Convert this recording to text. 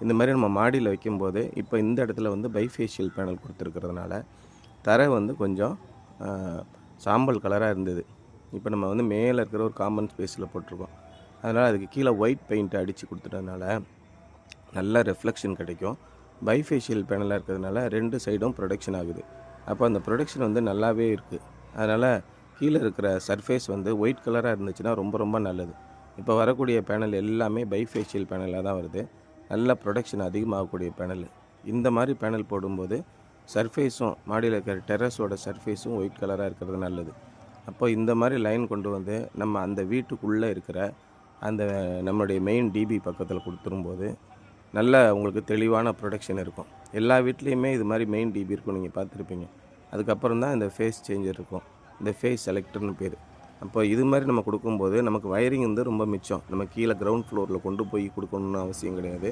இந்த மாதிரி நம்ம மாடியில் வைக்கும்போது இப்போ இந்த இடத்துல வந்து பைஃபேஷியல் பேனல் கொடுத்துருக்கிறதுனால தரை வந்து கொஞ்சம் சாம்பல் கலராக இருந்தது. இப்போ நம்ம வந்து மேலே இருக்கிற ஒரு காமன் ஸ்பேஸில் போட்டிருக்கோம். அதனால் அதுக்கு கீழே ஒயிட் பெயிண்ட்டை அடித்து கொடுத்துட்டதுனால நல்ல ரெஃப்ளெக்ஷன் கிடைக்கும். பைஃபேஷியல் பேனலாக இருக்கிறதுனால 2 சைடும் ப்ரொடெக்ஷன் ஆகுது. அப்போ அந்த ப்ரொடெக்ஷன் வந்து நல்லாவே இருக்குது. அதனால் கீழே இருக்கிற சர்ஃபேஸ் வந்து ஒயிட் கலராக இருந்துச்சுன்னா ரொம்ப ரொம்ப நல்லது. இப்போ வரக்கூடிய பேனல் எல்லாமே பைஃபேஷியல் பேனலாக தான் வருது. நல்ல ப்ரொடெக்ஷன் அதிகமாகக்கூடிய பேனல். இந்த மாதிரி பேனல் போடும்போது சர்ஃபேஸும் மாடியில் இருக்கிற டெரஸோட சர்ஃபேஸும் ஒயிட் கலராக இருக்கிறது நல்லது. அப்போ இந்த மாதிரி லைன் கொண்டு வந்து நம்ம அந்த வீட்டுக்குள்ளே இருக்கிற அந்த நம்மளுடைய மெயின் டிபி பக்கத்தில் கொடுத்துரும்போது நல்ல உங்களுக்கு தெளிவான ப்ரொடெக்ஷன் இருக்கும். எல்லா வீட்லேயுமே இது மாதிரி மெயின் டிபி இருக்கும், நீங்கள் பார்த்துருப்பீங்க. அதுக்கப்புறம் தான் இந்த ஃபேஸ் சேஞ்சர் இருக்கும். இந்த ஃபேஸ் செலக்டர்னு பேர். அப்போ இது மாதிரி நம்ம கொடுக்கும்போது நமக்கு வயரிங் வந்து ரொம்ப மிச்சம். நம்ம கீழே கிரவுண்ட் ஃப்ளோரில் கொண்டு போய் கொடுக்கணுன்னு அவசியம் கிடையாது.